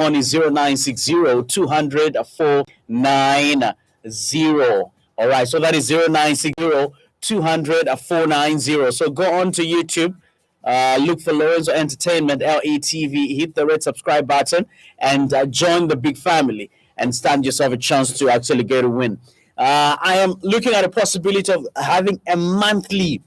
on is 0960-200-490. All right, so that is 0960-200-490. So go on to YouTube, look for Lorenzo Entertainment, LETV, hit the red subscribe button, and join the big family and stand yourself a chance to actually get a win. I am looking at a possibility of having a monthly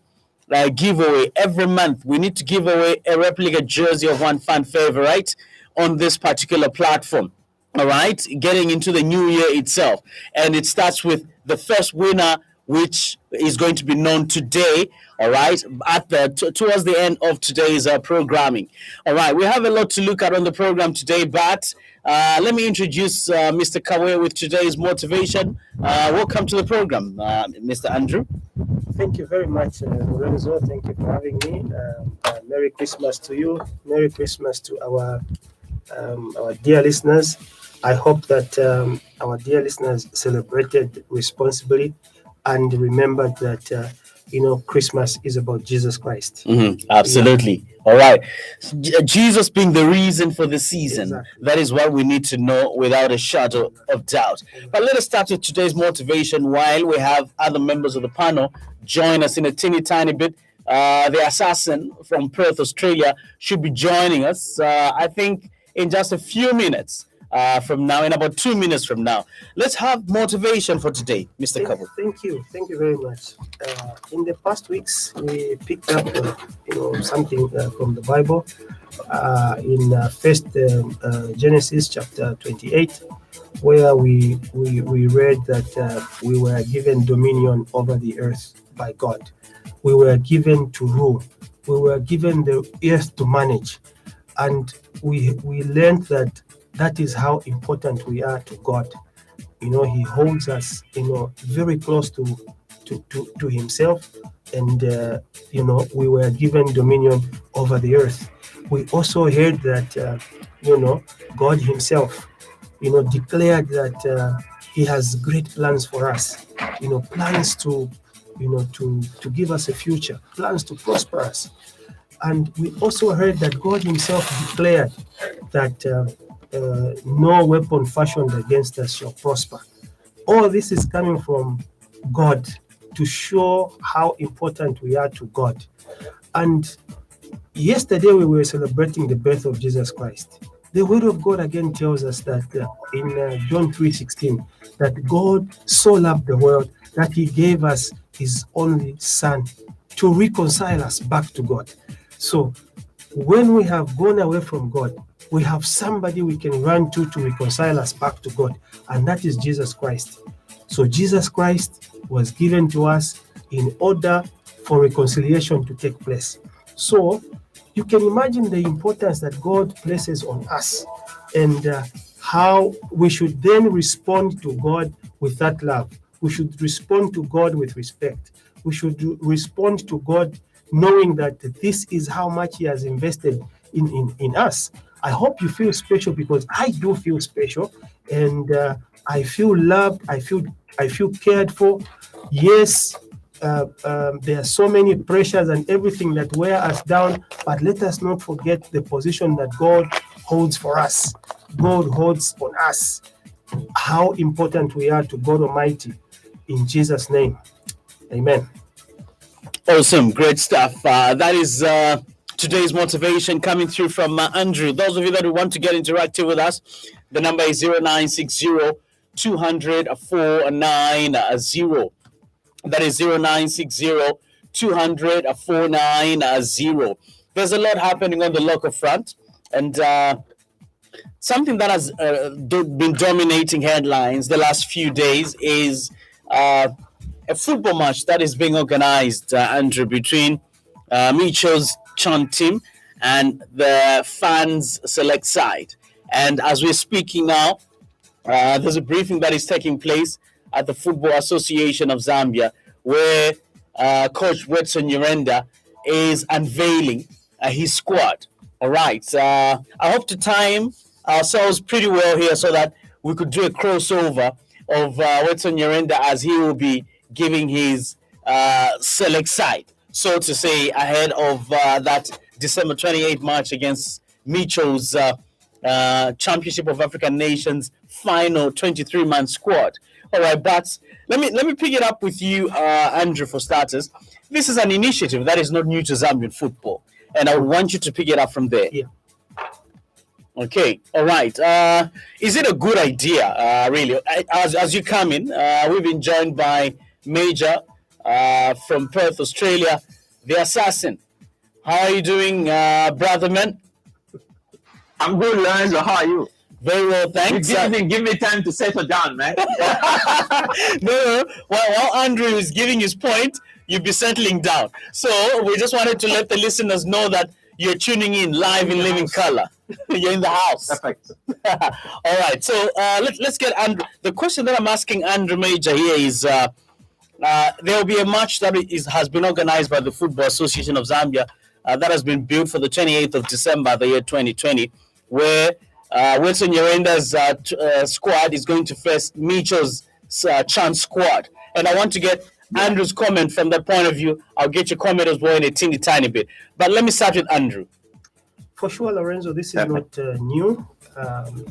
giveaway every month. We need to give away a replica jersey of one fan favorite on this particular platform. All right, getting into the new year itself, and it starts with the first winner, which is going to be known today. All right, at towards the end of today's programming. All right, we have a lot to look at on the program today, but let me introduce Mr. Kawe with today's motivation. Welcome to the program, Mr. Andrew. Thank you very much, Lorenzo. Thank you for having me. Merry Christmas to you. Merry Christmas to our dear listeners. I hope that our dear listeners celebrated responsibly and remembered that Christmas is about Jesus Christ. Mm-hmm. Absolutely. Yeah. All right. Jesus being the reason for the season. Exactly. That is what we need to know without a shadow of doubt. But let us start with today's motivation while we have other members of the panel join us in a teeny tiny bit. The assassin from Perth, Australia, should be joining us, I think, in just a few minutes. From now, in about 2 minutes from now. Let's have motivation for today, Mr. Kabu. Thank you very much. In the past weeks, we picked up, something from the Bible in First Genesis chapter 28, where we read that we were given dominion over the earth by God. We were given to rule. We were given the earth to manage, and we learned that is how important we are to God. He holds us, very close to himself. And, we were given dominion over the earth. We also heard that, God himself, declared that he has great plans for us, plans to give us a future, plans to prosper us. And we also heard that God himself declared that no weapon fashioned against us shall prosper. All this is coming from God to show how important we are to God. And yesterday we were celebrating the birth of Jesus Christ. The word of God again tells us that in John 3:16, that God so loved the world that he gave us his only son to reconcile us back to God. So when we have gone away from God, we have somebody we can run to reconcile us back to God, and that is Jesus Christ. So Jesus Christ was given to us in order for reconciliation to take place. So you can imagine the importance that God places on us, and how we should then respond to God with that love. We should respond to God with respect. We should respond to God knowing that this is how much he has invested in us. I hope you feel special, because I do feel special, and I feel loved. I feel cared for. Yes, there are so many pressures and everything that wear us down, but let us not forget the position that God holds for us. God holds on us. How important we are to God Almighty. In Jesus' name, amen. Awesome, great stuff. That is today's motivation coming through from Andrew. Those of you that want to get interactive with us, the number is 0960-200-490. That is 0960-200-490. There's a lot happening on the local front, and something that has been dominating headlines the last few days is a football match that is being organized, Andrew, between Micho's Chant team and the fans select side. And as we're speaking now, there's a briefing that is taking place at the Football Association of Zambia, where Coach Wetson Nyirenda is unveiling his squad. All right. I hope to time ourselves pretty well here so that we could do a crossover of Wetson Nyirenda as he will be giving his select side, so to say, ahead of that December 28th match against Micho's Championship of African Nations final 23-man squad. All right, but let me pick it up with you, Andrew, for starters. This is an initiative that is not new to Zambian football, and I would want you to pick it up from there. Yeah. Okay, all right. Is it a good idea, really? As you come in, we've been joined by Major from Perth, Australia, the assassin. How are you doing, brother man? I'm good, Lorenzo. How are you? Very well, thanks. Give me time to settle down, man. No. While Andrew is giving his point, you'll be settling down. So we just wanted to let the listeners know that you're tuning in live in living color. You're in the house. Perfect. All right. So let's get Andrew. The question that I'm asking Andrew Major here is there will be a match that has been organized by the Football Association of Zambia that has been built for the 28th of December, the year 2020, where Wilson Yerenda's squad is going to face Mitchell's chance squad. And I want to get Andrew's comment from that point of view. I'll get your comment as well in a teeny tiny bit. But let me start with Andrew. For sure, Lorenzo, this is not new.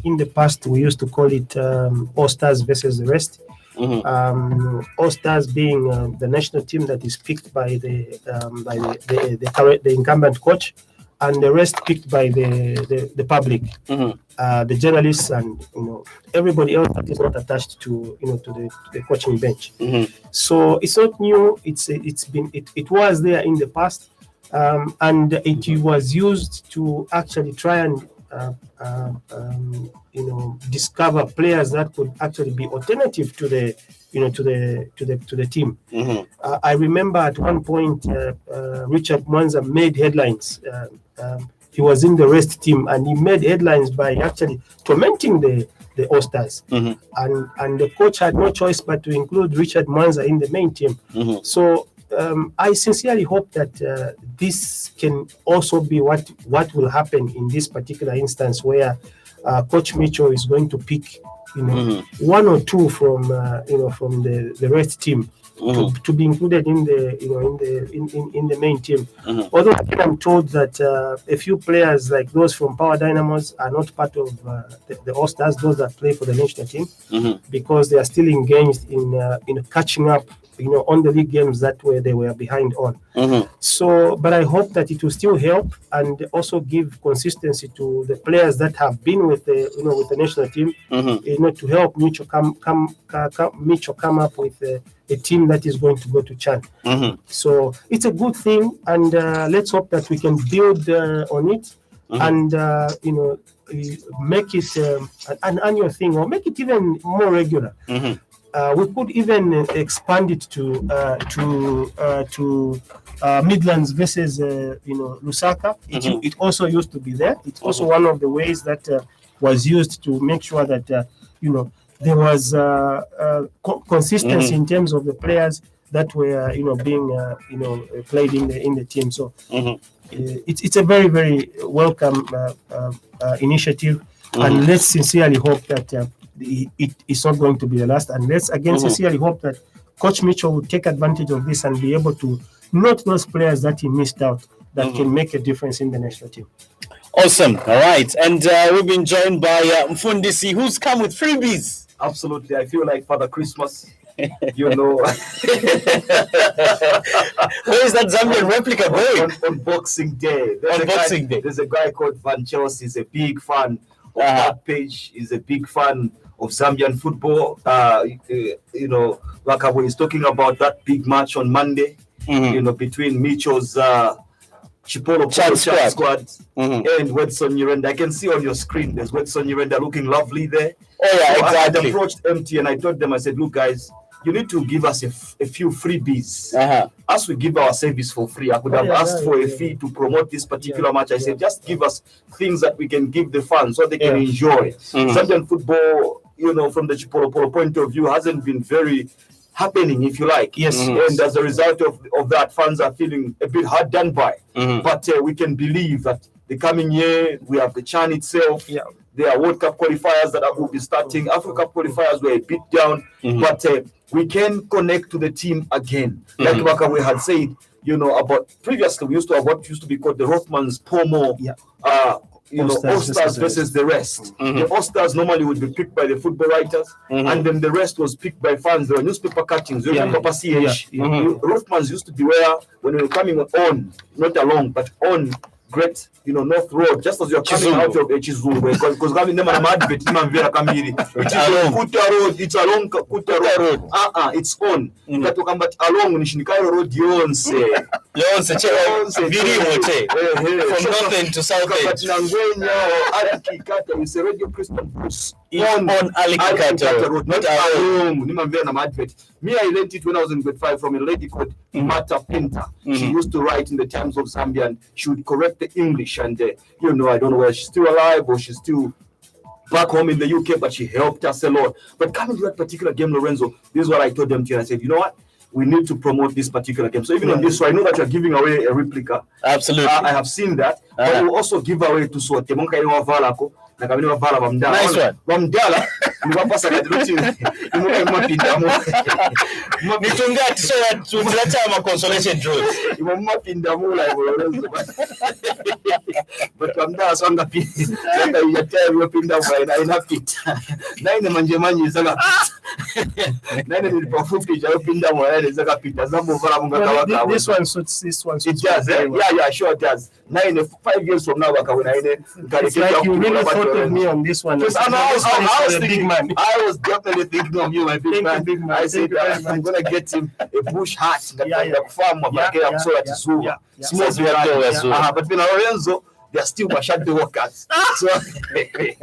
In the past, we used to call it All Stars versus the rest. All Stars being the national team that is picked by the incumbent coach, and the rest picked by the public, the journalists, and everybody else that is not attached to the coaching bench. So it's not new. It was there in the past, and it was used to actually try and discover players that could actually be alternative to the team. I remember at one point Richard Mwanza made headlines. He was in the rest team, and he made headlines by actually tormenting the All-Stars. And the coach had no choice but to include Richard Mwanza in the main team. So I sincerely hope that this can also be what will happen in this particular instance, where Coach Mitchell is going to pick one or two from the rest team to be included in the main team. Although I'm told that a few players like those from Power Dynamos are not part of the All Stars, those that play for the national team, because they are still engaged in catching up on the league games that they were behind on. So, but I hope that it will still help and also give consistency to the players that have been with the national team, to help Mitchell come up with a team that is going to go to Chan. So it's a good thing, and let's hope that we can build on it and make it an annual thing, or make it even more regular. We could even expand it to Midlands versus Lusaka. It also used to be there. It's also one of the ways that was used to make sure that there was consistency in terms of the players that were being played in the team. So it's a very, very welcome initiative, and let's sincerely hope that it is not going to be the last. And let's again sincerely hope that Coach Mitchell will take advantage of this and be able to note those players that he missed out that can make a difference in the national team. Awesome. All right. And we've been joined by Mfundisi, who's come with freebies. Absolutely. I feel like Father Christmas. Where is that Zambian replica going? On Boxing Day. There's a guy called Van Chelsea. He's a big fan of Backpage. He's a big fan of Zambian football. Wakabo is talking about that big match on Monday, between Mitchell's Chipolo squad and Wedson Nyirenda. I can see on your screen there's Wedson Nyirenda looking lovely there. Oh yeah, so exactly. I approached MT and I told them, I said, look guys, you need to give us a few freebies. As we give our service for free, I could have asked for a fee to promote this particular match. I said, just give us things that we can give the fans so they can enjoy. Zambian football, from the Chipolo point of view, hasn't been very happening, if you like. Yes. And as a result of that, fans are feeling a bit hard done by. But we can believe that the coming year, we have the Chan itself. There are World Cup qualifiers that will be starting. Africa Cup qualifiers were a bit down, but we can connect to the team again. Like Wakawe had said, about previously, we used to have what used to be called the Rothmans Pomo All-Stars versus the rest. The All-Stars normally would be picked by the football writers, and then the rest was picked by fans. There were newspaper cuttings. You remember CH? Rothmans used to be where, when we were coming on, not along, but on Great, North Road, just as you're coming out of Chizungu, because having them an advert, it's along Kuta Road, it's along Kuta Road. It's on. But along Nishikairo Road, Yonse, from north end to south end. It's a radio Christian boost. On Alikikata Road, not along. Me, I learned it when I was in grade 5 from a lady called Mata Pinta. She used to write in the Times of Zambia, and she would correct the English. And, I don't know whether she's still alive or she's still back home in the UK, but she helped us a lot. But coming to that particular game, Lorenzo, this is what I told them to you. I said, you know what? We need to promote this particular game. So even on this, so I know that you're giving away a replica. Absolutely. I have seen that. But we'll also give away to Sote. Nice one. Nitungati so that tunataka consolation draws. But Wamdala songa pita. Sanga yataya pinda mwa ina pita. Naine manje zanga pita. Naine nilipofupi ja pinda mwa zanga pita. Zambo vala munga kawaka. This one suits. It does, eh? Yeah, sure it does. 5 years from now, it's like you really thought of me on this one. I was definitely thinking of you, my big man. I said I'm gonna get him a bush hat. So that but Lorenzo, they're still shadow workers. So okay.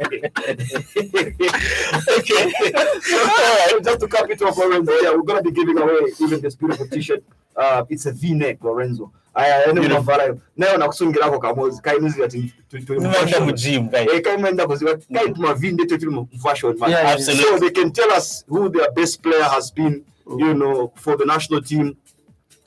So, just to cap it off, Lorenzo, we're gonna be giving away even this beautiful t-shirt. It's a V-neck, Lorenzo. I know now nakusungirako kamozi kainuzi ati Nenda mu gym guys. Kaimenda kuziwa kaituma vinde to fashion man. Absolutely. So they can tell us who their best player has been, for the national team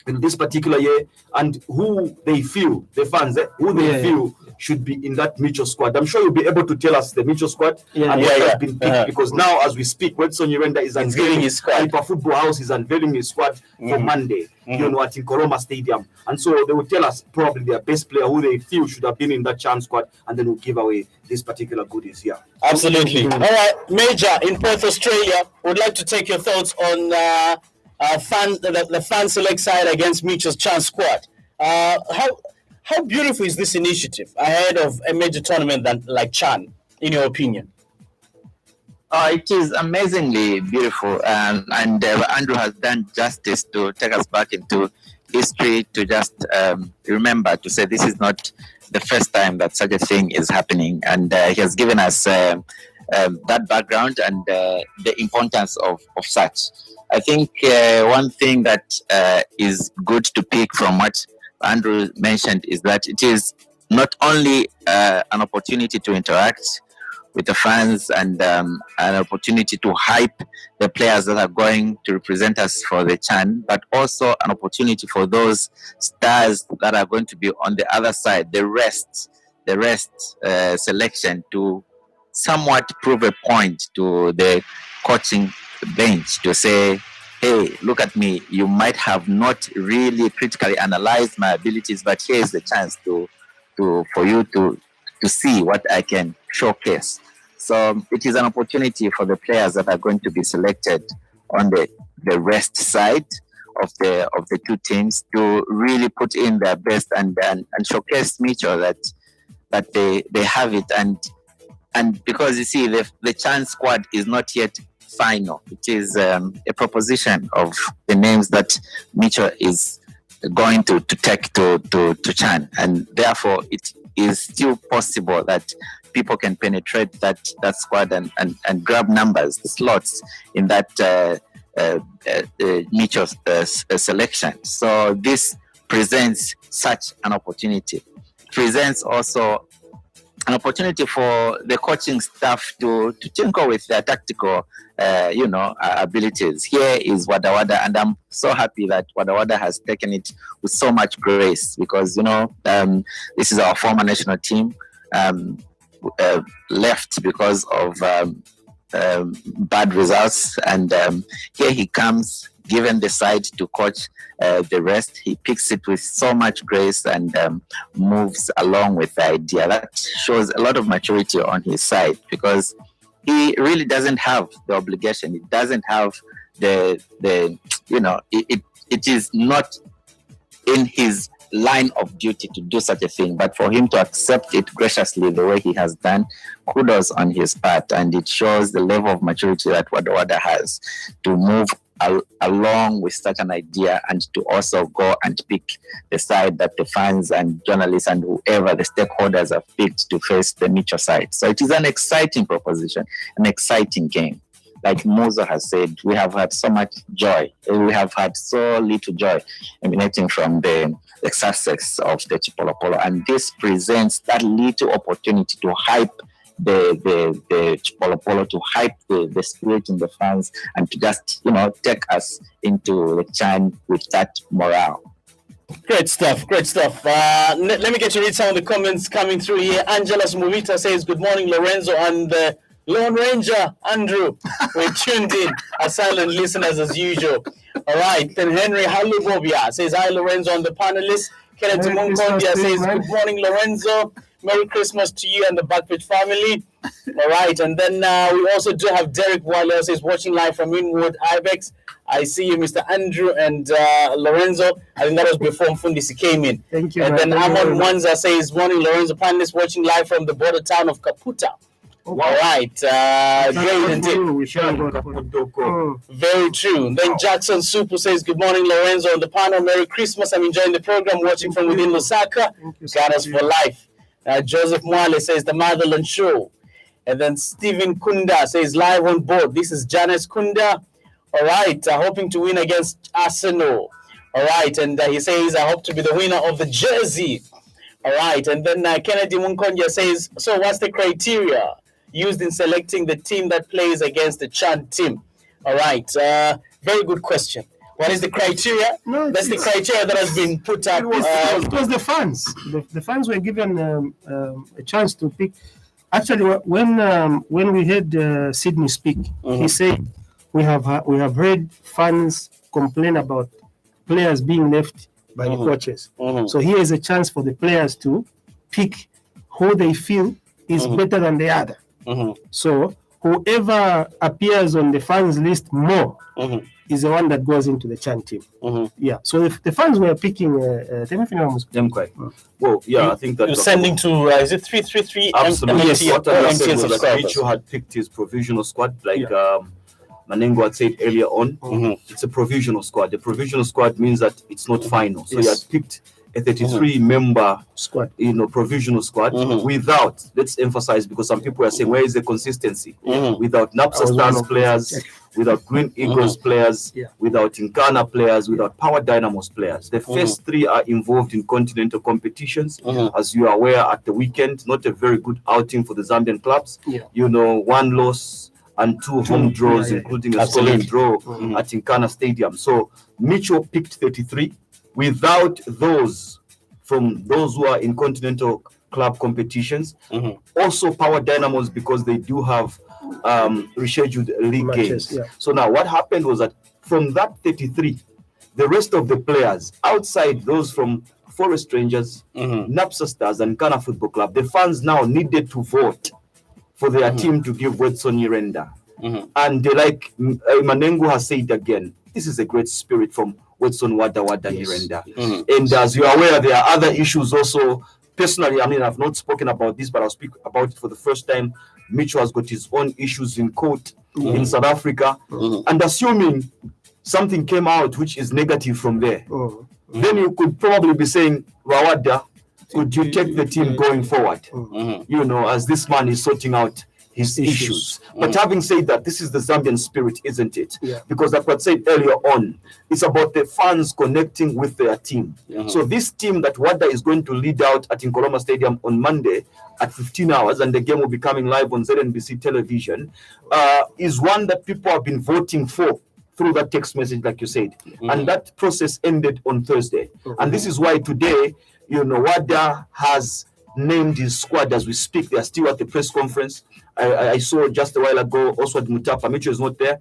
in this particular year, and who they feel, the fans, feel should be in that mutual squad. I'm sure you'll be able to tell us the mutual squad and what has been picked, because now as we speak, Wedson Urenda is unveiling his squad. Hyper Football House is unveiling his squad for Monday, at Nkoroma Stadium. And so they will tell us probably their best player who they feel should have been in that CHAN squad, and then we'll give away this particular goodies here. Absolutely. All right, Major in Perth, Australia, would like to take your thoughts on the fan select side against Mitchell's CHAN squad. How beautiful is this initiative ahead of a major tournament like CHAN, in your opinion? It is amazingly beautiful, and Andrew has done justice to take us back into history, to just remember to say this is not the first time that such a thing is happening, and he has given us that background and the importance of such. I think one thing that is good to pick from what Andrew mentioned is that it is not only an opportunity to interact with the fans and an opportunity to hype the players that are going to represent us for the CHAN, but also an opportunity for those stars that are going to be on the other side, the rest selection, to somewhat prove a point to the coaching bench to say, hey, look at me, you might have not really critically analyzed my abilities, but here's the chance for you to see what I can showcase. So it is an opportunity for the players that are going to be selected on the rest side of the two teams to really put in their best and showcase Mitchell that they have it, and because you see the CHAN squad is not yet final. It is a proposition of the names that Mitchell is going to take to CHAN, and therefore it is still possible that people can penetrate that squad and grab numbers, slots in that Mitchell selection. So this presents such an opportunity. Presents also an opportunity for the coaching staff to tinker with their tactical abilities. Here is Wada Wada, and I'm so happy that Wada Wada has taken it with so much grace, because this is our former national team, left because of bad results, and here he comes given the side to coach the rest, he picks it with so much grace and moves along with the idea. That shows a lot of maturity on his side, because he really doesn't have the obligation. He doesn't have the it is not in his line of duty to do such a thing, but for him to accept it graciously the way he has done, kudos on his part, and it shows the level of maturity that Wada has to move along with such an idea, and to also go and pick the side that the fans and journalists and whoever the stakeholders have picked to face the Micho side. So it is an exciting proposition, an exciting game. Like Mozo has said, we have had so much joy. We have had so little joy emanating from the success of the Chipolopolo, and this presents that little opportunity to hype the Chipolopolo, to hype the spirit in the fans, and to just take us into the CHAN with that morale. Great stuff, great stuff. Let me get to read some of the comments coming through here. Angela Smuvita says, good morning, Lorenzo and the Lone Ranger, Andrew. We're tuned in as silent listeners as usual. All right, then Henry Halubobia says, hi, Lorenzo, on the panelists. Kenneth Munkondia says, good morning, Lorenzo. Merry Christmas to you and the Backpage family. All right, and then we also do have Derek Wale says, watching live from Inwood, Ibex. I see you, Mr. Andrew and Lorenzo. I think that was before Mfundisi came in. Thank you. And then Amon Wanza says, morning, Lorenzo, panelists watching live from the border town of Kaputa. Okay. All right, great indeed. Very true. Then Jackson Supu says, good morning, Lorenzo on the panel. Merry Christmas. I'm enjoying the program, watching from within Lusaka. Got us for life. Joseph Mwale says, the Motherland Show. And then Stephen Kunda says, live on board. This is Janice Kunda. All right, hoping to win against Arsenal. All right, and he says, I hope to be the winner of the jersey. All right, and then Kennedy Munkonja says, so what's the criteria used in selecting the team that plays against the CHAN team? All right, very good question. What is the criteria? No, that's the criteria that has been put up. It was the fans. The fans were given a chance to pick. Actually, when we heard Sydney speak, he said we have heard fans complain about players being left by the coaches. So here is a chance for the players to pick who they feel is better than the other. So whoever appears on the fans list more is the one that goes into the CHAN team. Yeah. So if the fans were picking well, yeah, I think that you're sending to is it 333? Absolutely. What I said was that Micho had picked his provisional squad, like Manengo had said earlier on. It's a provisional squad. The provisional squad means that it's not final. So he had picked a 33-member squad, provisional squad without, let's emphasize, because some people are saying, where is the consistency? Without Napsa Stars players, without Green Eagles players, without Incana players, without Power Dynamos players. The first three are involved in continental competitions. As you are aware, at the weekend, not a very good outing for the Zambian clubs. One loss and two home draws, including a stolen draw at Incana Stadium. So Micho picked 33. Without those from those who are in continental club competitions, also Power Dynamos, because they do have rescheduled league games. So now what happened was that from that 33, the rest of the players outside those from Forest Rangers, Napsa Stars and Ghana Football Club, the fans now needed to vote for their team to give Wetson Yirenda. And like Manengo has said again, this is a great spirit from Wetson Wada Yirenda. And as you are aware, there are other issues also. Personally, I mean, I've not spoken about this, but I'll speak about it for the first time. Micho has got his own issues in court in South Africa. And assuming something came out which is negative from there, then you could probably be saying, Wawada, could you take the team going forward? As this man is sorting out his issues. But having said that, this is the Zambian spirit, isn't it? Because like what I said earlier on, it's about the fans connecting with their team. So this team that Wada is going to lead out at Nkoloma Stadium on Monday at 15 hours, and the game will be coming live on ZNBC television, is one that people have been voting for through that text message, like you said. And that process ended on Thursday. And this is why today, Wada has named his squad as we speak. They are still at the press conference. I saw just a while ago Oswald Mutapa. Micho is not there.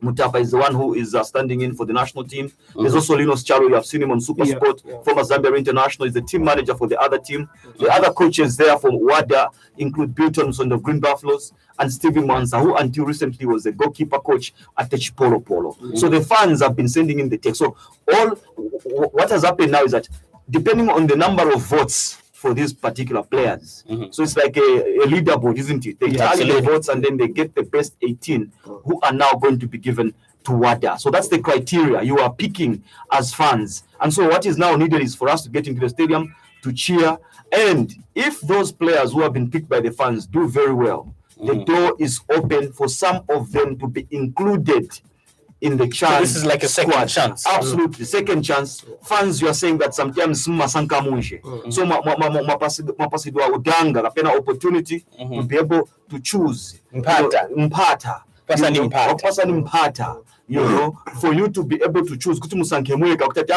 Mutapa is the one who is standing in for the national team. There's also Linus Charo. You have seen him on Super Sport. Former Zambia International, is the team manager for the other team. The other coaches there from WADA include Bilton on the Green Buffaloes and Stephen Mansa, who until recently was the goalkeeper coach at the Chipolo Polo. So the fans have been sending in the text. So what has happened now is that depending on the number of votes for these particular players. So it's like a leaderboard, isn't it? They tally the votes and then they get the best 18 who are now going to be given to WADA. So that's the criteria you are picking as fans. And so what is now needed is for us to get into the stadium to cheer. And if those players who have been picked by the fans do very well, the door is open for some of them to be included in the chance. So this is like a second chance. Absolutely, second chance. Fans, you are saying that sometimes masanka munje. So mapasidwa udanga kapena opportunity to be able to choose. Mpata. You know, for you to be able to choose kuti musanke mweka kutati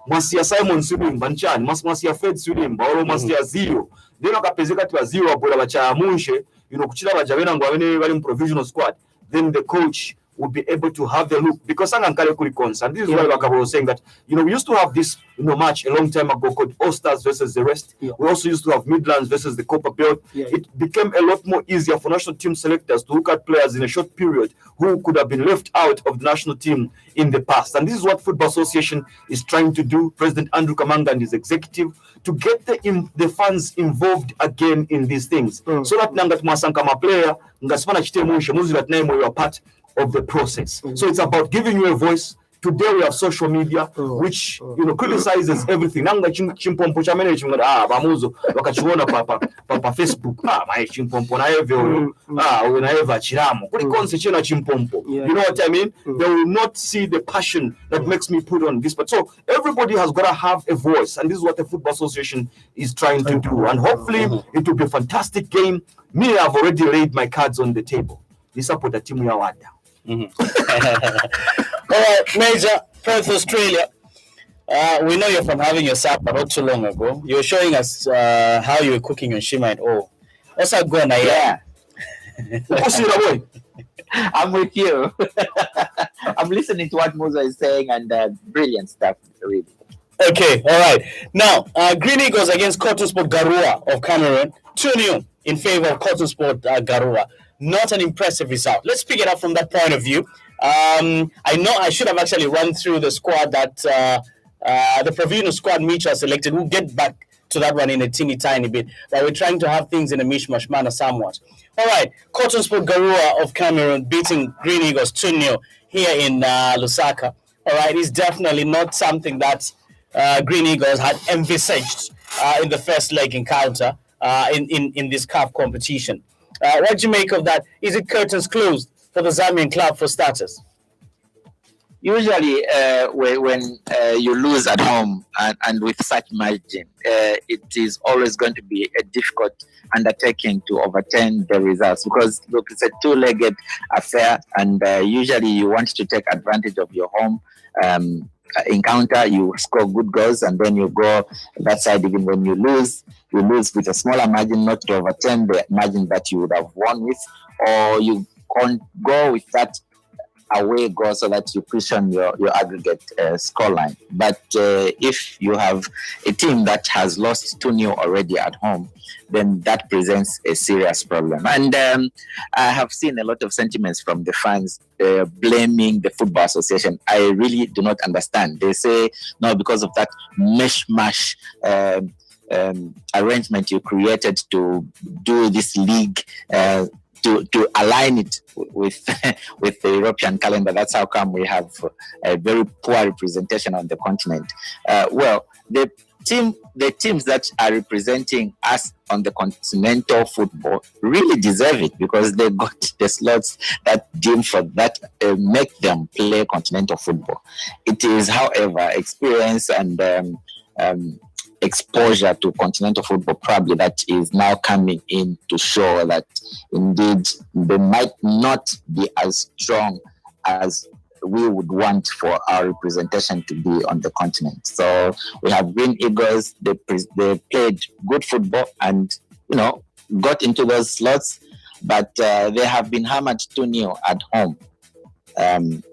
mwasiya Simon Silimba nchani, mwasiya Fred Silimba or mwasiya Zio. Then kapezeka tiwa Zio abola bacha munje, you know, kuchira bajabena ngwabene bali provisional squad. Then the coach will be able to have the look, because and this is why Wakabo was saying that, you know, we used to have this, you know, match a long time ago called All Stars versus the rest. We also used to have Midlands versus the Copper Belt. It became a lot more easier for national team selectors to look at players in a short period who could have been left out of the national team in the past. And this is what Football Association is trying to do. President Andrew Kamanga and his executive, to get the fans involved again in these things. So that Nangat Masankama player, Ngasmana Chitemusha, Muzilat Name, we are part of the process. So it's about giving you a voice. Today we have social media, which you know criticizes everything. Nanga chimpompo cha manage bamuzo wakachiona papa Facebook my chimpompo na hivyo unaweza chiramo kulikonse chena chimpompo. You know what I mean? They will not see the passion that makes me put on this. But so everybody has got to have a voice, and this is what the Football Association is trying to do. And hopefully it will be a fantastic game. Me, I've already laid my cards on the table. This support the team ya WADA. All right, Major, Perth, Australia. We know you're from having your supper not too long ago. You were showing us how you were cooking your shima and all. What's that going on? Yeah. I'm with you. I'm listening to what Musa is saying, and brilliant stuff, really. Okay, all right. Now, Green Eagles against Cotton Sport Garua of Cameroon, 2-0 in favor of Cotton Sport Garua. Not an impressive result. Let's pick it up from that point of view. I know I should have actually run through the squad that the provisional squad Micho selected. We'll get back to that one in a teeny tiny bit, but we're trying to have things in a mishmash manner somewhat. All right, Cotton Sport Garua of Cameroon beating Green Eagles 2-0 here in Lusaka. All right, it's definitely not something that Green Eagles had envisaged in the first leg encounter in this CAF competition. What do you make of that? Is it curtains closed for the Zambian club for starters? Usually, when you lose at home and with such margin, it is always going to be a difficult undertaking to overturn the results, because look, it's a two-legged affair, and usually you want to take advantage of your home encounter. You score good goals, and then you go that side. Even when you lose with a smaller margin, not to overturn the margin that you would have won with, or you can't go with that away goal so that you cushion your aggregate scoreline. But if you have a team that has lost 2-0 already at home, then that presents a serious problem. And I have seen a lot of sentiments from the fans blaming the Football Association. I really do not understand. They say, no, because of that mishmash arrangement you created to do this league, to align it with with the European calendar. That's how come we have a very poor representation on the continent. Well, the teams that are representing us on the continental football really deserve it, because they got the slots that deem for that make them play continental football. It is, however, experience and exposure to continental football probably that is now coming in to show that indeed they might not be as strong as we would want for our representation to be on the continent. So we have Green Eagles. They played good football and, you know, got into those slots, but they have been hammered 2-0 at home. and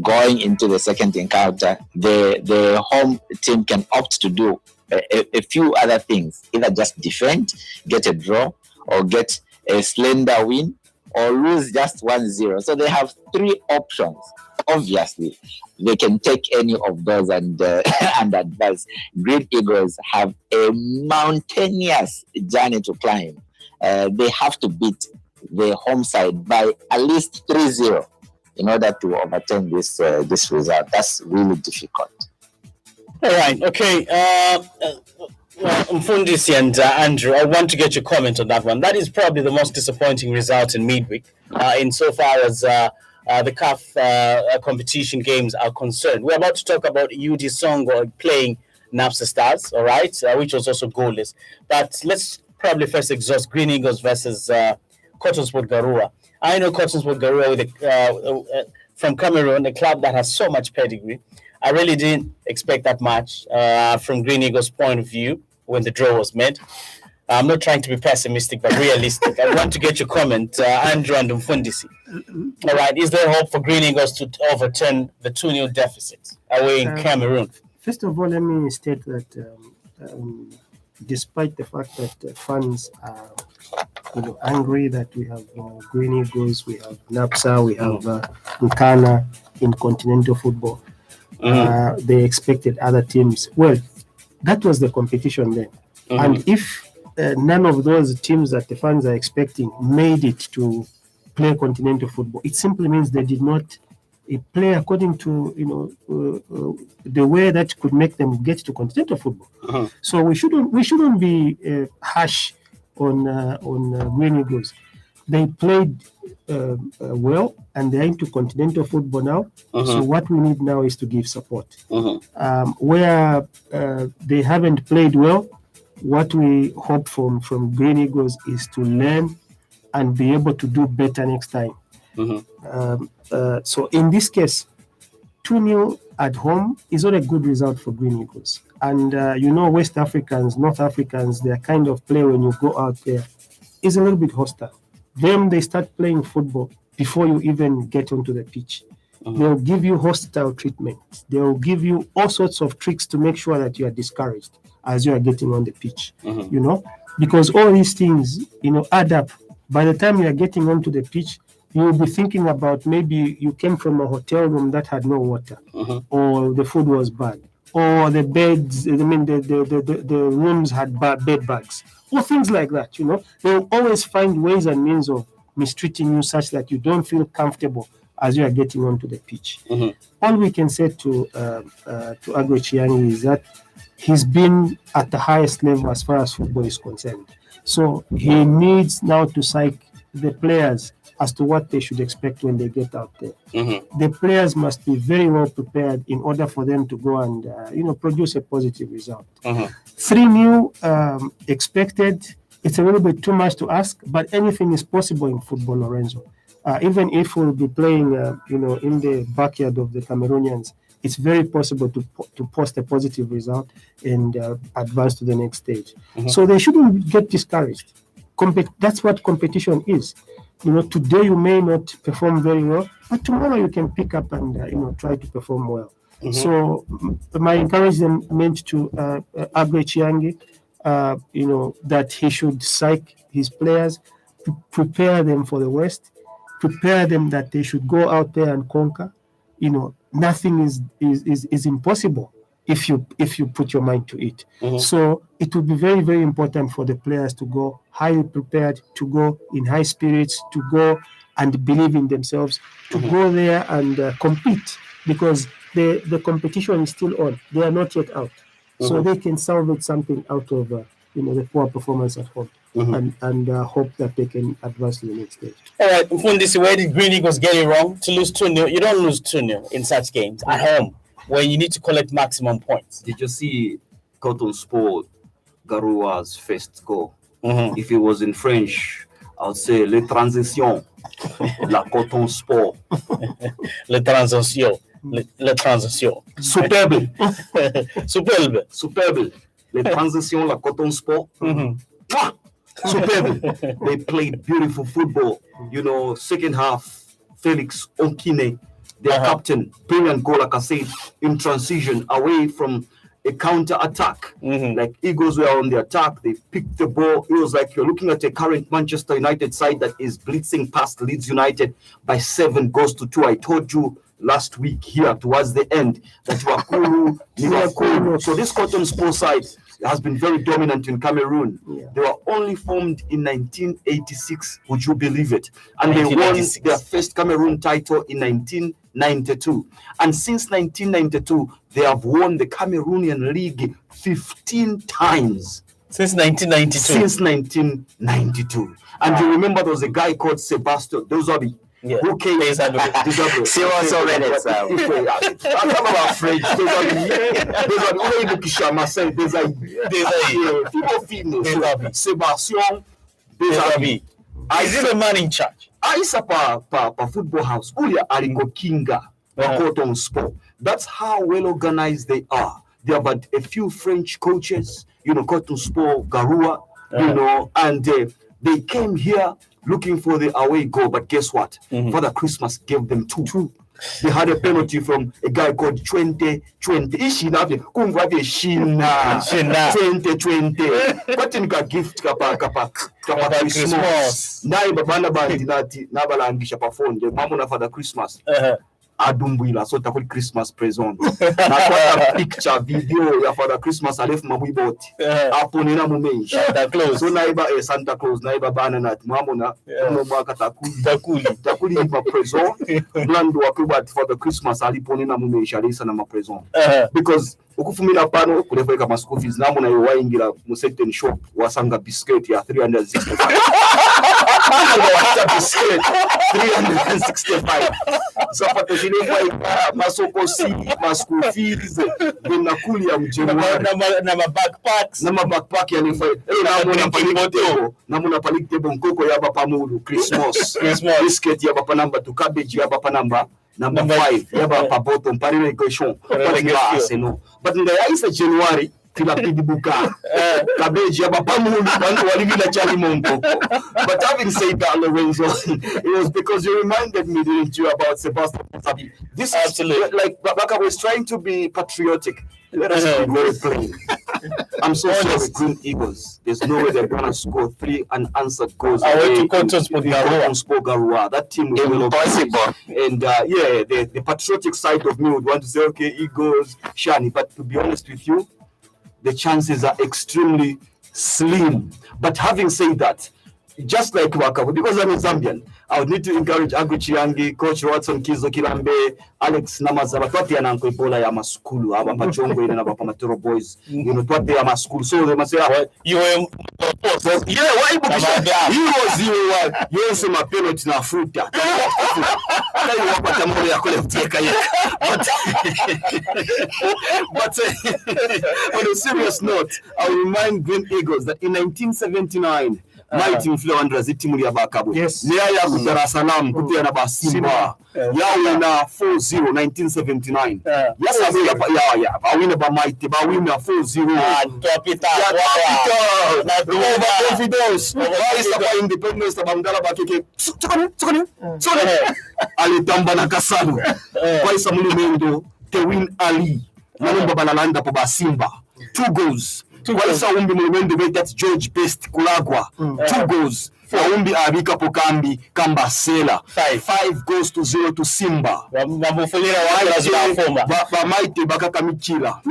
going into the second encounter, the home team can opt to do a few other things, either just defend, get a draw, or get a slender win, or lose just 1-0. So they have 3 options. Obviously, they can take any of those and and advance. Green Eagles have a mountainous journey to climb. They have to beat the home side by at least 3-0 in order to overturn this result. That's really difficult. All right. Okay. Mfundisi and Andrew, I want to get your comment on that one. That is probably the most disappointing result in midweek, insofar as the CAF competition games are concerned. We're about to talk about UD Songo playing Napsa Stars, all right, which was also goalless. But let's probably first exhaust Green Eagles versus Cotton Sport Garua. I know Cotton Sport Garua with from Cameroon, a club that has so much pedigree. I really didn't expect that much from Green Eagles' point of view when the draw was made. I'm not trying to be pessimistic, but realistic. I want to get your comment, Andrew and Mfundisi. All right, is there hope for Green Eagles to overturn the 2-0 deficit away in Cameroon? First of all, let me state that despite the fact that fans are angry that we have Green Eagles, we have NAPSA, we have Nkana in continental football, they expected other teams. Well, that was the competition then. And if none of those teams that the fans are expecting made it to play continental football, it simply means they did not play according to the way that could make them get to continental football. So we shouldn't be harsh on Green Eagles. They played well, and they're into continental football now. So what we need now is to give support. Where they haven't played well, what we hope from Green Eagles is to learn and be able to do better next time. So in this case, 2-0 at home is not a good result for Green Eagles. And West Africans, North Africans, their kind of play when you go out there is a little bit hostile. Then they start playing football before you even get onto the pitch. They'll give you hostile treatment. They'll give you all sorts of tricks to make sure that you are discouraged as you are getting on the pitch. Because all these things, add up. By the time you are getting onto the pitch, you will be thinking about maybe you came from a hotel room that had no water, or the food was bad, or the beds, the rooms had bed bugs, or things like that. They'll always find ways and means of mistreating you such that you don't feel comfortable as you are getting onto the pitch. All we can say to Agwe Chiani is that he's been at the highest level as far as football is concerned. So he needs now to psych the players as to what they should expect when they get out there. The players must be very well prepared in order for them to go and produce a positive result. 3-0 expected. It's a little bit too much to ask, but anything is possible in football, Lorenzo. Even if we'll be playing, in the backyard of the Cameroonians, it's very possible to post a positive result and advance to the next stage. So they shouldn't get discouraged. That's what competition is. Today you may not perform very well, but tomorrow you can pick up and try to perform well. So my encouragement to Agwe Chiangi, that he should psych his players, prepare them for the West, prepare them that they should go out there and conquer. Nothing is impossible if you put your mind to it. So it will be very, very important for the players to go highly prepared, to go in high spirits, to go and believe in themselves, to go there and compete, because the competition is still on. They are not yet out. So they can salvage something out of the poor performance at home. And hope that they can advance to the next stage. All right, Mfundisi, where did Green Eagles get it wrong to lose 2-0? You don't lose 2-0 in such games at home when you need to collect maximum points. Did you see Cotton Sport Garoua's first goal? If it was in French, I would say le transition, la Cotton Sport. Le transition. Le transition. Superbe. Superbe. Superbe. Le transition, la Cotton Sport. Superb. They played beautiful football. Second half, Felix Onkine, their captain, brilliant goal, like I said, in transition away from a counter attack. Like Eagles were on the attack, they picked the ball. It was like you're looking at a current Manchester United side that is blitzing past Leeds United by 7 goals to 2. I told you last week here towards the end that Wakulu, Liverpool. So this Cotton Sport side has been very dominant in Cameroon. They were only formed in 1986, would you believe it? And they won their first Cameroon title in 1992. And since 1992, they have won the Cameroonian League 15 times. Since 1992? Since 1992. And you remember there was a guy called Sebastian Dozobi. Who came in See what's already I'm about French. Sebastian Dozobi. Is he the man in charge? Aisa pa football house. Ulia alingo kinga. Cotton Sport. That's how well organized they are. They have had a few French coaches, Cotton Sport, Garua, and they came here looking for the away goal, but guess what? Father Christmas gave them 2. They had a penalty from a guy called 2020. 2020. But in a gift kapa Christmas. Naiba bana bandi nati nabalangisha pa phone. The mamuna Father Christmas. Adumbuila so takuli Christmas present. Nakwata picture video ya Father Christmas alef mabwiboti. Apo nina mumenshi. Santa Claus. So naiba Santa Claus naiba bana nati mamuna no mwaka takuli ma present. Mlandu wakuba Father Christmas alipo nina mumenshi alisa na ma present. Because ukufumina pano kulefeka ma school fees namuna yowaingira mu certain shop wasanga biscuit ya 365. Biscuit 365. So masoko si school fees binakuli ya mjeni na backpack ya nifa namuna palik tebo nkoko ya bapa mulu Christmas biscuit ya bapa number 2 cabbage ya bapa number 5 ya bapa bottom parire question but in the is January tila pidibuka cabbage ya bapa mulu bantu walivila chali monkoko. But having said that, Lorenzo, it was because you reminded me, didn't you, about Sebastian Sabi. This absolutely is like Baka was trying to be patriotic. Let us be very plain. I'm so sorry, Green Eagles. There's no way they're gonna score 3 unanswered goals. I went to Cotton Sport Garua. That team will be impossible. And the patriotic side of me would want to say, okay, Eagles, Shani. But to be honest with you, the chances are extremely slim. But having said that, just like Waka, because I'm a Zambian, I would need to encourage Aguchi Yangi, Coach Watson Kizo Kirambe, Alex Namazaba, Twati and Uncle Bola Yama School, Aba Pachongo and Aba Pamatoro boys, Twati Yama School. So they must say, you were why you was my penalty na fruta. But on a serious note, I'll remind Green Eagles that in 1979, my team flew under the team ya Bakabu. Yes. Nia ya kutara salam kutia na Basimba. Ya wina 4-0 1979. Yes, I win ba mighty ba win 4-0. Topita. Na overconfidence. Why sapa independence ta bangala ba keke. Tsukoni. Alitamba na Kasanu. Kwa isa mulumendo te win Ali. Manumba balalanda po Basimba. 2 goals. Walisa umbi mulumendo be that George Best Kulagwa. 2 goals. Umbi abika pokambi kamba sela 5 goals to 0 to Simba. Bamufolera wa ba maite bakaka michila.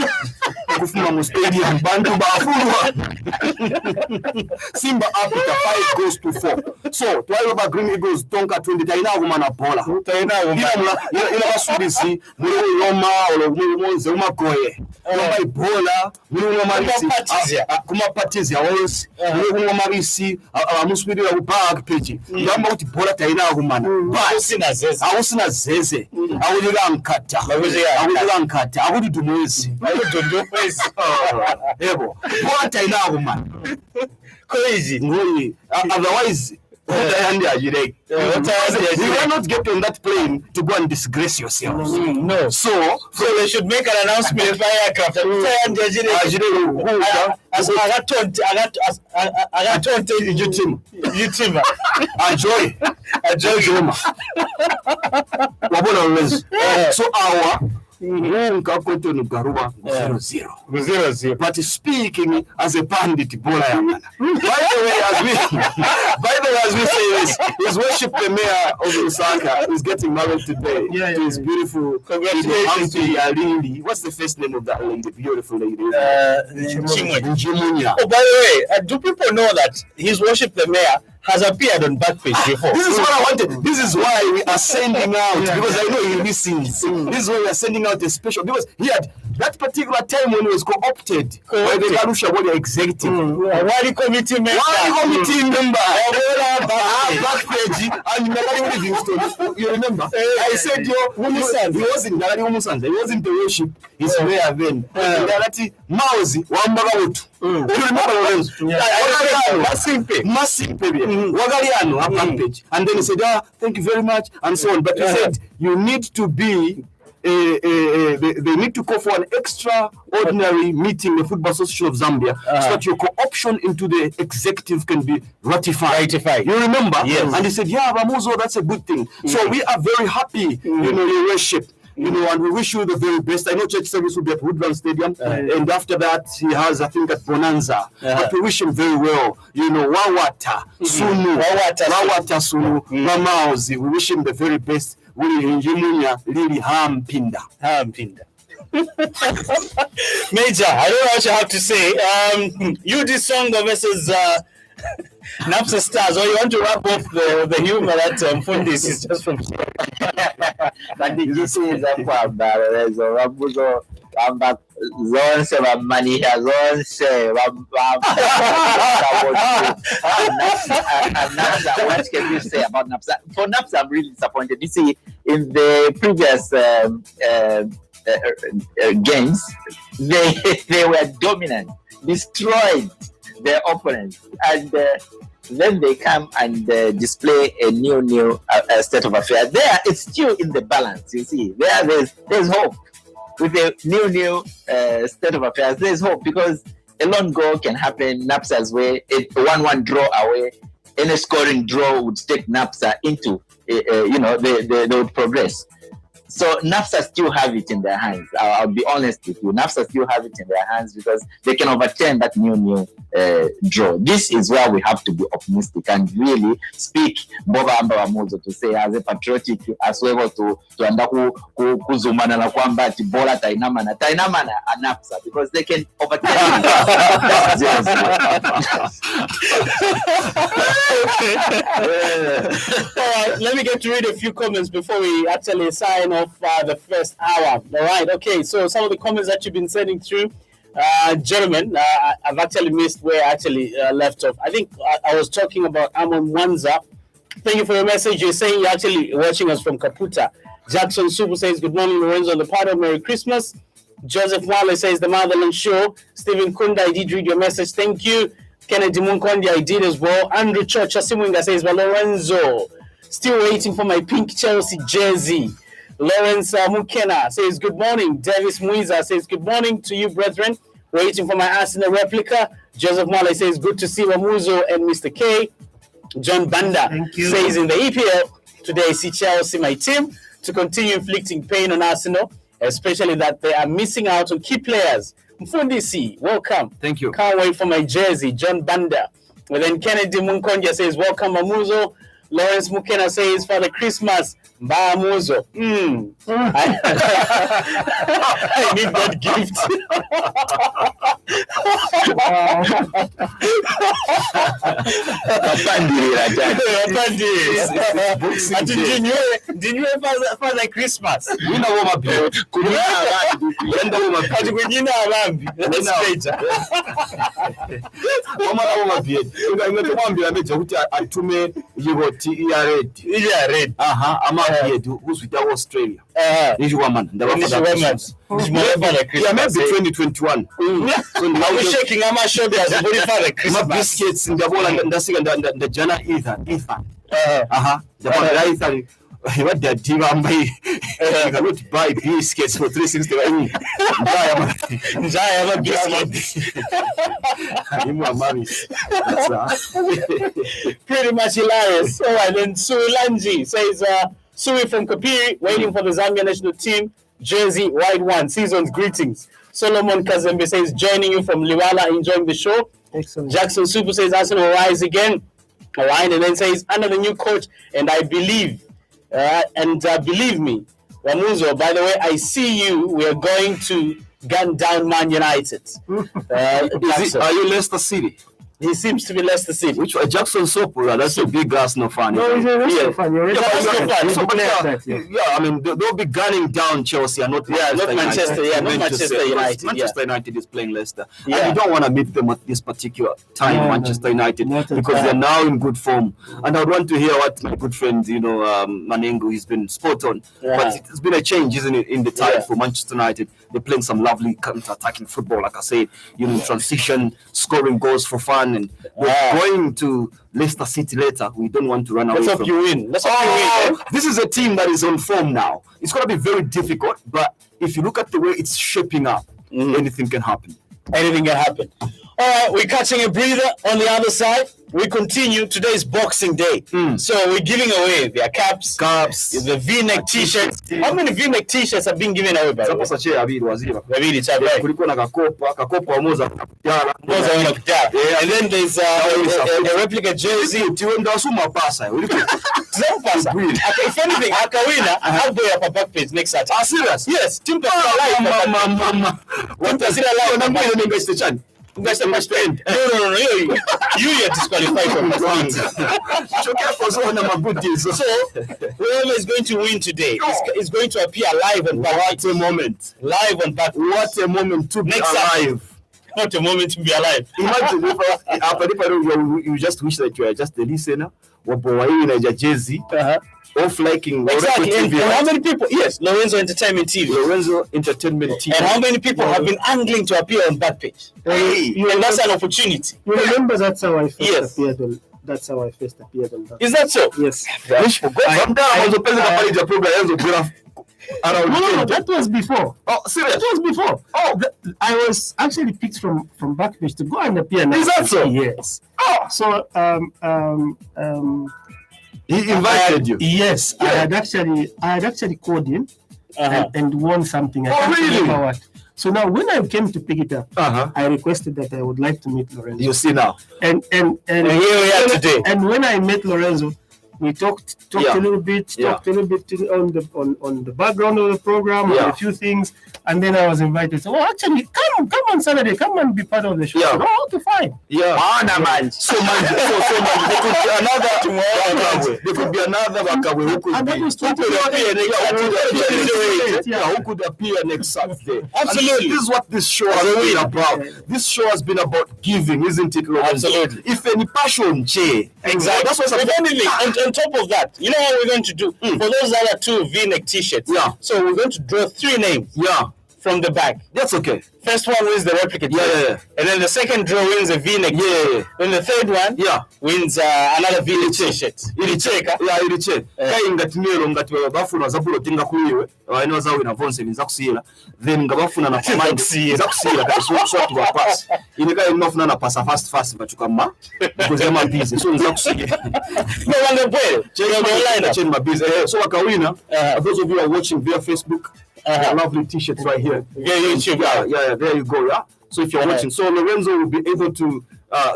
Kufuma mu stadium bantu bafulwa. Simba apita 5 goals to 4. So twali ba Green Eagles tonka 20 taina kumana bola. Ila basubisi muri Roma olo monze umakoye. Ngomba bola muri marisi kuma parties ya wose muri marisi amusubiri ku Backpage. Yamba uti bola taina kumana. Ausina zeze. Awulira nkata. Awuli dumwezi. Ebo. Bola taina kumana. Crazy. Otherwise, You cannot get on that plane to go and disgrace yourselves. No. So they should make an announcement by aircraft. So our 0-0. But speaking as a bandit, by the way, as we say this, His Worship the Mayor of Lusaka is getting married today to his beautiful, congratulations to Yalili. What's the first name of that lady? Beautiful lady. Njimunya. Oh, by the way, do people know that His Worship the Mayor has appeared on Backpage before? This is what I wanted. This is why we are sending out, because I know he listens. This is why we are sending out a special, because he had that particular time when he was co-opted by the Garusha Body Executive. Wali committee member. Backpage. And you remember? I said, he wasn't Nalari Umusanza. He wasn't the worship. He's there then. Nalati Mauzi Wambagautu. You remember Lorenzo? Massive baby. Wagariano, a Backpage. And then he said, thank you very much, and so on. But he said, you need to be they need to call for an extraordinary meeting, the Football Association of Zambia, so that your co-option into the executive can be ratified. You remember? Yes. And he said, Ramuzo, that's a good thing. So we are very happy, your worship. And we wish you the very best. I know church service will be at Woodland Stadium, and after that he has, I think, at Bonanza. But we wish him very well. Wawata Sunu, Mamauzi. We wish him the very best. Njimunya Lili Hampinda. Major, I don't know what you have to say. You this song versus Napsa Stars, or you want to wrap up the humor that Fundis is just from zonse bamaniya zonse what can you say about Napsa? For Napsa, I'm really disappointed. You see, in the previous games, they were dominant, destroyed their opponents, and then they come and display a new state of affairs. There, it's still in the balance. You see, there's hope. With a new state of affairs, there's hope, because a lone goal can happen Napsa's way. A 1-1 draw away, any scoring draw would take Napsa into, they would progress. So NAFSA still have it in their hands. I'll be honest with you. NAFSA still have it in their hands because they can overturn that new draw. This is where we have to be optimistic and really speak Boba Amba Wamuzo to say as a patriotic as well to anda kuzumana na kwamba ati bola tainamana NAFSA because they can overturn it. All right, let me get to read a few comments before we actually sign off the first hour. All right, okay, so some of the comments that you've been sending through, gentlemen, I've actually missed where I actually left off. I think I was talking about Amon Mwanza. Thank you for your message. You're saying you're actually watching us from Kaputa. Jackson Subu says, good morning, Lorenzo, on the part of Merry Christmas. Joseph Wale says, the Motherland Show. Stephen Kunda, I did read your message. Thank you. Kennedy Munkondi, I did as well. Andrew Church Asimwinga says, well, Lorenzo, still waiting for my pink Chelsea jersey. Lawrence Mukena says, good morning. Davis Muiza says, good morning to you, brethren. Waiting for my Arsenal replica. Joseph Male says, good to see Wamuzo and Mr. K. John Banda says, in the EPL, today I see Chelsea, my team, to continue inflicting pain on Arsenal, especially that they are missing out on key players. Mfundisi, welcome. Thank you. Can't wait for my jersey, John Banda. And then Kennedy Munkonja says, welcome, Wamuzo. Lawrence Mukena says, Father Christmas, Bamuzo. I need that gift. Father Christmas. who's with Australia. This woman. Yeah, maybe 2021. I was shaking on my shoulders. My biscuits in the wall and the Jana Ethan. The Ethan. What the team you cannot buy biscuits for 360. Pretty much hilarious. All right, then Sui Lanji says, Sui from Kapiri, waiting for the Zambia national team, jersey, white one, season's greetings. Solomon Kazembe says, joining you from Liwala, enjoying the show. Excellent. Jackson Super says, Arsenal will rise again. All right, and then says, under the new coach, and I believe, believe me, Wamuzo, by the way, I see you. We are going to gun down Man United. Are you Leicester City? He seems to be Leicester City. Which Jackson Sopo, that's a big Arsenal fan. No, he's a Leicester fan. You're I mean, they'll be gunning down Chelsea and not Manchester. United. Not Manchester United. Manchester United is playing Leicester. And you don't want to meet them at this particular time, Manchester United, because they're now in good form. And I would want to hear what my good friend, Manengo, he's been spot on. But it's been a change, isn't it, in the tide for Manchester United. They're playing some lovely counter-attacking football, like I said, transition, scoring goals for fun. And we're going to Leicester City later. We don't want to run away from. Let's hope you win. This is a team that is on form now. It's going to be very difficult, but if you look at the way it's shaping up, anything can happen. Anything can happen. All right, we're catching a breather on the other side. We continue. Today's Boxing Day. So we're giving away their caps, the V-neck T-shirts. How many V-neck T-shirts have been given away by the way? And then there's a replica jersey. If anything, Akawina, I'll go up a Backpage next Saturday. Serious? Yes. What does it allow? No, you are disqualified from this. So whoever is going to win today is going to appear live on Backpage. What a moment. Live on Backpage. What a moment to be alive. What a moment to be alive. Imagine if you just wish that you are just a listener. Of liking exactly. And how many people? Yes, Lorenzo Entertainment TV. And how many people have been angling to appear on Backpage? And that's an opportunity. You remember that's how I first appeared on. That's how I first appeared on. Is that so? Yes. No, that was before. Oh, serious? That was before. I was actually picked from Backpage to go and appear. Is that so? Yes. So he invited you. Yes, yeah. I had actually called him and won something. I can't remember what. So now when I came to pick it up, I requested that I would like to meet Lorenzo. You see now. And here we are today. And when I met Lorenzo, we talked a little bit, on the background of the program, and a few things, and then I was invited. So, actually, come on Saturday, come and be part of the show. Yeah. So, okay, fine. Yeah. Man. So there could be another Bakawe who could appear next Saturday. Absolutely. This is what this show has been about. This show has been about giving, isn't it, Lorenzo? Absolutely. If any passion, exactly. That's what's happening. On top of that, you know what we're going to do? For those that are 2 V-neck T-shirts. Yeah. So we're going to draw 3 names. Yeah. From the back. That's okay. First one wins the replica. Yeah. And then the second draw wins a V-neck. Yeah. Then the third one wins another V-neck T-shirt. Ilicheka. Yeah, ilicheka. Kai ngati nero ngati bafuna zabulo tinga kuyiwe. Waino zawe na vonse binza kusiyela. Then ngabafuna na command za kusiyela kati so to pass. Ile kai mafuna na passa fast bachukama. Because I'm busy. So nza kusiyela. No wanga pwele. Check my busy. So wakawina. Those of you who are watching via Facebook, lovely T-shirts right here. Via YouTube. Yeah, there you go. Yeah. So if you're watching, so Lorenzo will be able to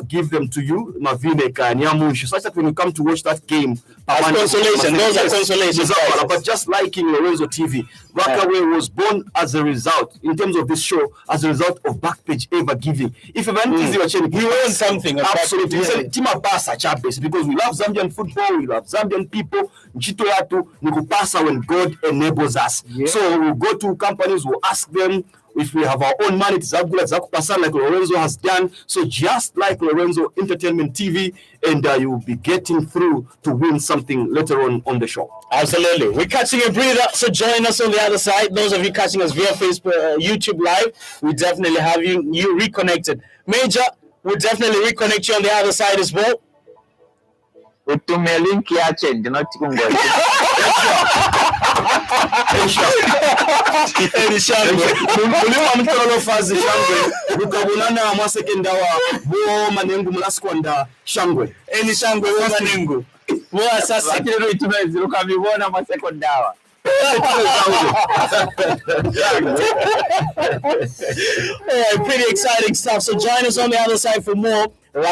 give them to you, Mavineka and Yamushi, such that when you come to watch that game, as consolation, those are consolation. But just liking Lorenzo TV, Rockaway was born as a result, in terms of this show, as a result of Backpage ever giving. If he wants something, absolutely. It's a team pasa chabes because we love Zambian football, we love Zambian people. Nchito yatu nikupasa when God enables us. So we'll go to companies, we'll ask them, if we have our own money, Zakupasan, like Lorenzo has done. So just like Lorenzo Entertainment TV, and you will be getting through to win something later on the show. Absolutely. We're catching a breather, so join us on the other side. Those of you catching us via Facebook, YouTube Live, we definitely have you reconnected. Major, we'll definitely reconnect you on the other side as well. Utume link yache ndinoti kungoja. Shangwe. Mulima mtolo fazi Shangwe. Lukabunana mwa sekenda wa bo manengu mulaskwanda Shangwe. Shangwe wa manengu. Wa sasa kile itumezi lukabibona mwa sekondawa. Pretty exciting stuff. So join us on the other side for more. Right.